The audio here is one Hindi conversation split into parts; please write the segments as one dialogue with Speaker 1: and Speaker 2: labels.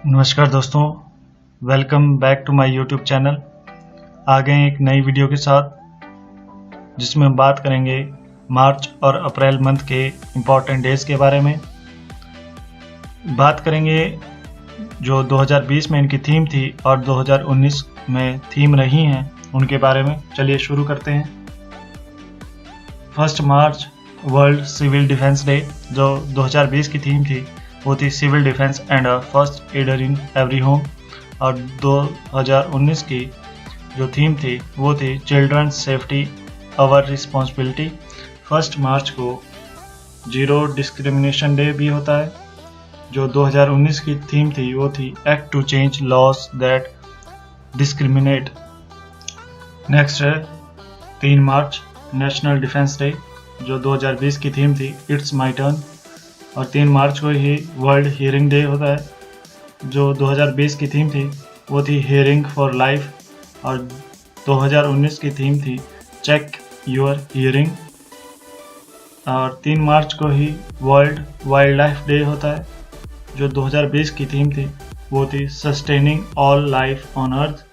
Speaker 1: नमस्कार दोस्तों, welcome back to my YouTube channel. आ गए एक नई वीडियो के साथ जिसमें हम बात करेंगे मार्च और अप्रैल मंथ के इम्पॉर्टेंट डेज़ के बारे में। बात करेंगे जो 2020 में इनकी थीम थी और 2019 में थीम रही हैं उनके बारे में। चलिए शुरू करते हैं। 1 March world civil defence day. जो 2020 की थीम थी वो थी civil defence and first aider in every home, और 2019 की जो थीम थी वो थी children's safety our responsibility. 1 March को जीरो डिस्क्रिमिनेशन डे भी होता है। जो 2019 की थीम थी वो थी act to change laws that discriminate. Next है 3 मार्च नेशनल डिफेंस डे। जो 2020 की थीम थी इट्स माई टर्न, और 3 मार्च को ही वर्ल्ड हियरिंग डे होता है। जो 2020 की थीम थी वो थी हियरिंग फॉर लाइफ, और 2019 की थीम थी चेक योर हियरिंग। और 3 मार्च को ही वर्ल्ड वाइल्ड लाइफ डे होता है। जो 2020 की थीम थी वो थी sustaining all life on earth,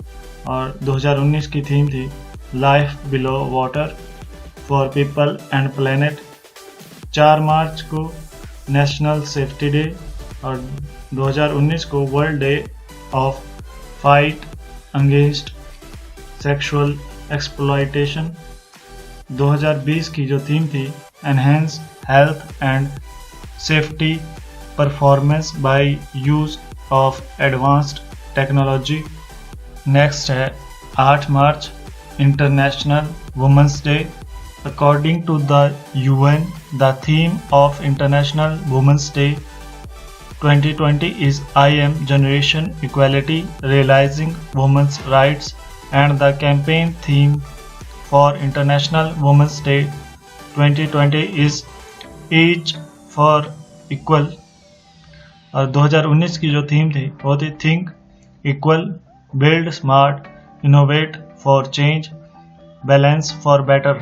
Speaker 1: और 2019 की थीम थी life below water for people and planet. 4 मार्च को नेशनल सेफ्टी डे, और 2019 को world day of fight against sexual exploitation. 2020 की जो थीम थी enhance health and safety performance by use of advanced technology. Next है 8 मार्च international women's day. According to the UN, the theme of International Women's Day 2020 is I Am Generation Equality, Realizing Women's Rights, and the campaign theme for International Women's Day 2020 is Each for Equal। और 2019 की जो थीम थी वो थी Think Equal, Build Smart, Innovate for Change, Balance for Better।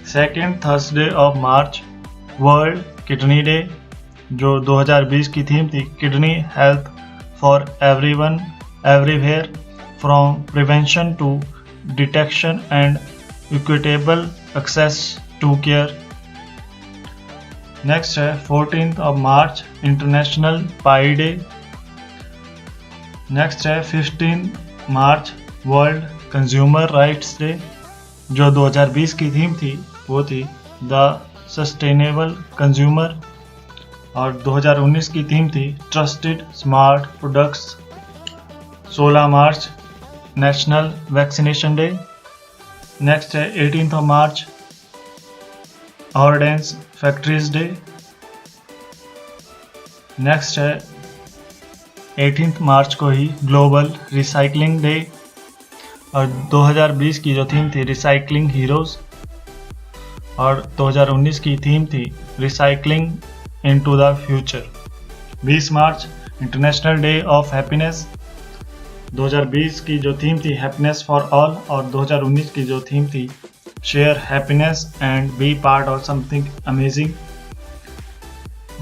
Speaker 1: Second Thursday of March world kidney day. जो 2020 की थीम थी kidney health for everyone everywhere, from prevention to detection and equitable access to care. Next है 14th of March international pi day. Next है 15 March world consumer rights day. जो 2020 की थीम थी वो थी द सस्टेनेबल कंज्यूमर, और 2019 की थीम थी trusted smart products. 16 March national vaccination day. Next है 18th of March ordnance factories day. Next है 18th मार्च को ही ग्लोबल रिसाइकलिंग डे, और 2020 की जो थीम थी रिसाइकलिंग हीरोज, और 2019 की थीम थी recycling into the future. 20 March international day of happiness. 2020 की जो थीम थी हैप्पीनेस फॉर ऑल, और 2019 की जो थीम थी share happiness and be part of something amazing.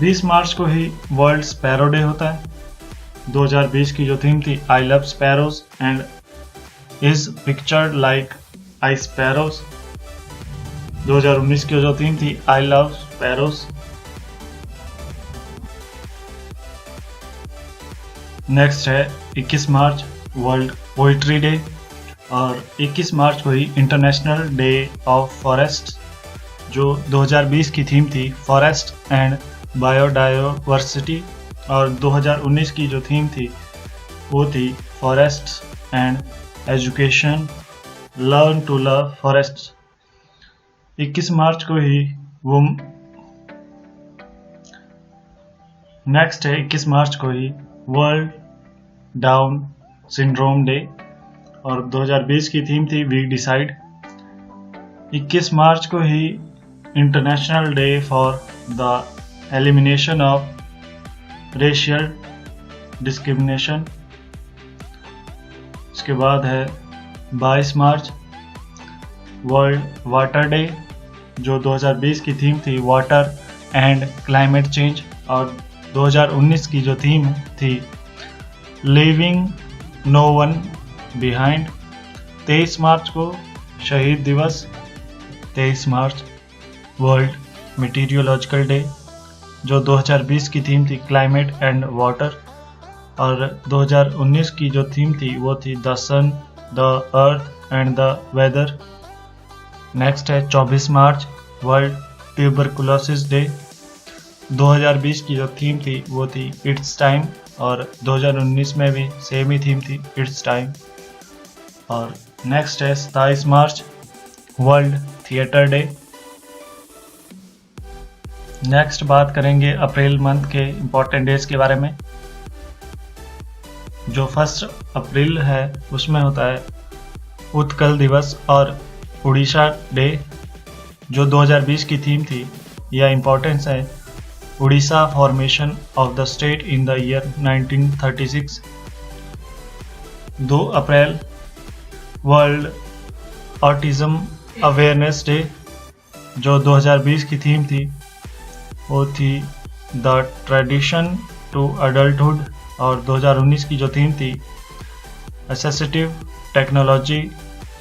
Speaker 1: 20 March को ही वर्ल्ड स्पैरो डे होता है। 2020 की जो थीम थी I love sparrows and is pictured like I sparrows. 2019 की जो थीम थी आई लव स्पैरोज। नेक्स्ट है 21 मार्च वर्ल्ड पोइट्री डे, और 21 मार्च को ही इंटरनेशनल डे ऑफ फॉरेस्ट। जो 2020 की थीम थी फॉरेस्ट एंड बायोडाइवर्सिटी, और 2019 की जो थीम थी वो थी forest and education, learn to love forest. 21 March को ही वो नेक्स्ट है 21 मार्च को ही वर्ल्ड डाउन सिंड्रोम डे, और 2020 की थीम थी वी डिसाइड। 21 मार्च को ही international day for the elimination of racial discrimination. इसके बाद है 22 मार्च वर्ल्ड वाटर डे, जो 2020 की थीम थी वाटर एंड क्लाइमेट चेंज। और 2019 की जो थीम थी लिविंग नो वन बिहाइंड। 23 मार्च को शहीद दिवस, 23 मार्च वर्ल्ड मीटीरियोलॉजिकल डे। जो 2020 की थीम थी क्लाइमेट एंड वाटर। और 2019 की जो थीम थी वो थी the sun, the earth and the weather. Next है 24 मार्च वर्ल्ड ट्यूबरकुलोसिस डे। 2020 की जो थीम थी वो थी इट्स टाइम, और 2019 में भी सेम ही थीम थी इट्स टाइम। और नेक्स्ट है 27 मार्च वर्ल्ड थिएटर डे। नेक्स्ट बात करेंगे अप्रैल मंथ के इम्पोर्टेंट डेज के बारे में। जो 1 अप्रैल है उसमें होता है उत्कल दिवस और उड़ीसा डे। जो 2020 की थीम थी या इम्पोर्टेंस है Orissa formation of the state in the year 1936। 2 April world autism awareness day. जो 2020 की थीम थी वो थी द ट्रेडिशन टू अडल्टहुड। और 2019 की जो थीम थी assistive technology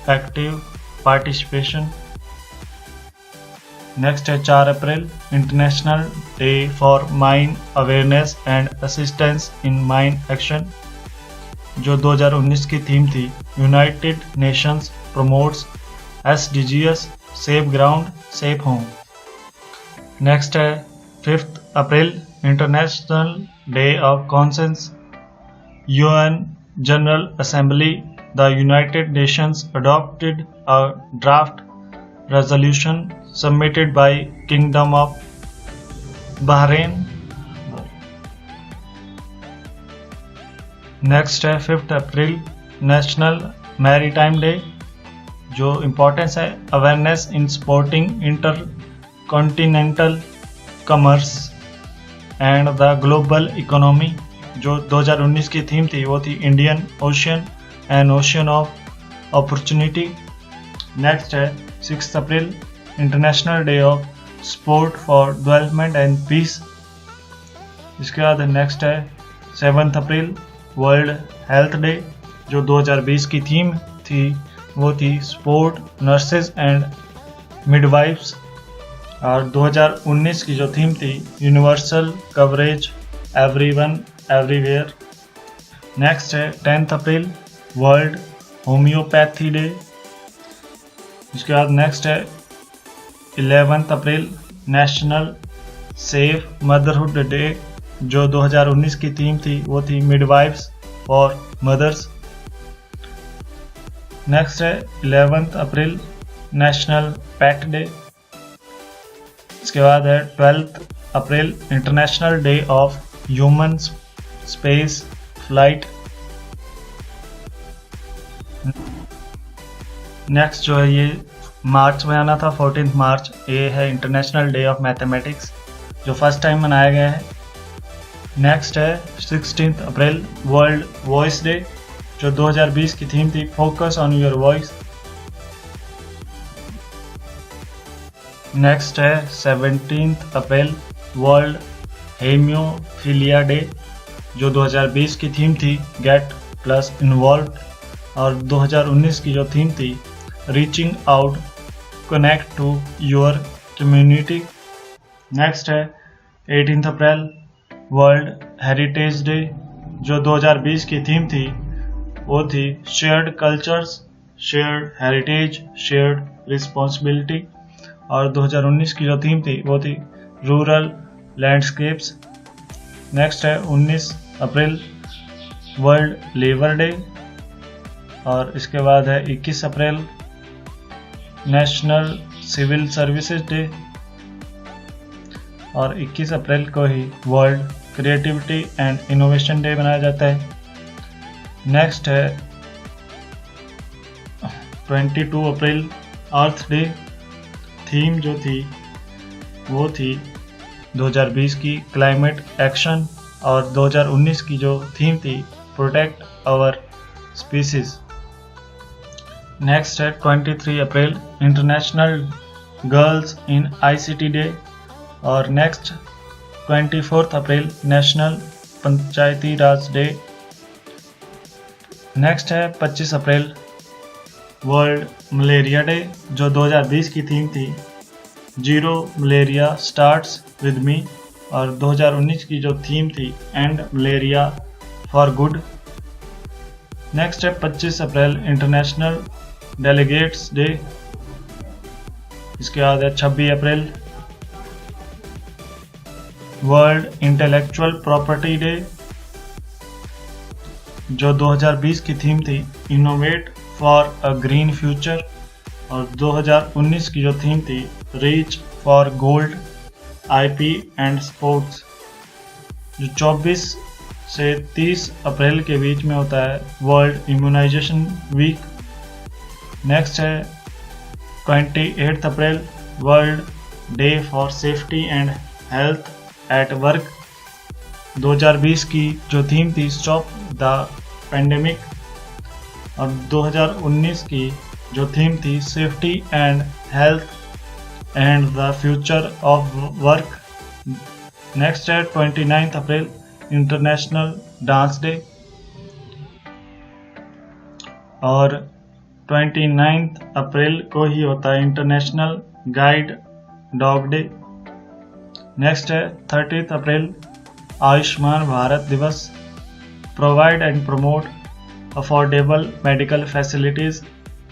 Speaker 1: active participation. Next है 4 April international day for mine awareness and assistance in mine action. जो 2019 की थीम थी United Nations promotes SDGs safe ground safe home. Next है 5 April international day of conscience. UN general assembly the United Nations adopted a draft resolution submitted by kingdom of Bahrain. Next है 5 अप्रैल नेशनल मैरीटाइम डे। जो इम्पोर्टेंस है awareness in supporting intercontinental commerce and the global economy. जो 2019 की थीम थी वो थी Indian ocean and ocean of opportunity. Next है 6 April international day of sport for development and peace. इसके बाद नेक्स्ट है 7 अप्रैल वर्ल्ड हेल्थ डे। जो 2020 की थीम थी वो थी स्पोर्ट नर्सेज एंड मिडवाइफ्स। और 2019 की जो थीम थी universal coverage everyone everywhere. Next है 10 अप्रैल वर्ल्ड होम्योपैथी डे। इसके बाद नेक्स्ट है 11 अप्रैल नेशनल सेफ मदरहुड डे। जो 2019 की थीम थी वो थी मिडवाइफ्स फॉर मदर्स। नेक्स्ट है 11 अप्रैल नेशनल पेट डे। इसके बाद है 12 April international day of human space flight. Next जो है ये मार्च में आना था 14 मार्च, ये है इंटरनेशनल डे ऑफ मैथमेटिक्स जो फर्स्ट टाइम मनाया गया है। नेक्स्ट है 16 अप्रैल वर्ल्ड वॉइस डे। जो 2020 की थीम थी focus on your voice. Next है 17 अप्रैल वर्ल्ड हेमियोफीलिया डे। जो 2020 की थीम थी गेट प्लस इन्वॉल्व। और 2019 की जो थीम थी reaching out connect to your community. Next है 18 अप्रैल वर्ल्ड हेरिटेज डे। जो 2020 की थीम थी वो थी shared cultures shared heritage shared responsibility. और 2019 की जो थीम थी वो थी रूरल लैंडस्केप्स। नेक्स्ट है 19 अप्रैल वर्ल्ड लेबर डे। और इसके बाद है 21 April national civil services day. और 21 अप्रैल को ही world creativity and innovation day मनाया जाता है। नेक्स्ट है 22 अप्रैल अर्थ डे। थीम जो थी वो थी 2020 की क्लाइमेट एक्शन। और 2019 की जो थीम थी प्रोटेक्ट आवर स्पीसीज। नेक्स्ट है 23 April international girls in ICT day. और next 24 April national Panchayati Raj day. Next है 25 अप्रैल वर्ल्ड मलेरिया डे, जो 2020 की थीम थी zero malaria starts with me, और 2019 की जो थीम थी and malaria for good. Next है 25 अप्रैल इंटरनेशनल डेलीगेट्स डे। इसके बाद है 26 अप्रैल वर्ल्ड इंटेलेक्चुअल प्रॉपर्टी डे, जो 2020 की थीम थी innovate for a green future, और 2019 की जो थीम थी reach for gold IP and sports. जो 24 से 30 अप्रैल के बीच में होता है वर्ल्ड इम्यूनाइजेशन वीक। नेक्स्ट है 28 अप्रैल world day for safety and health at work. 2020 की जो थीम थी स्टॉप द पेंडेमिक, और 2019 की जो थीम थी safety and health and the future of work. Next है 29 अप्रैल इंटरनेशनल डांस डे, और 29 अप्रैल को ही होता है international guide dog day. Next है 30 अप्रैल आयुष्मान भारत दिवस, provide and promote affordable medical facilities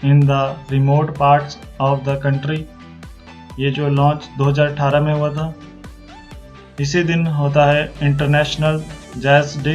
Speaker 1: in the remote parts of the country. ये जो लॉन्च 2018 में हुआ था। इसी दिन होता है इंटरनेशनल जैज डे।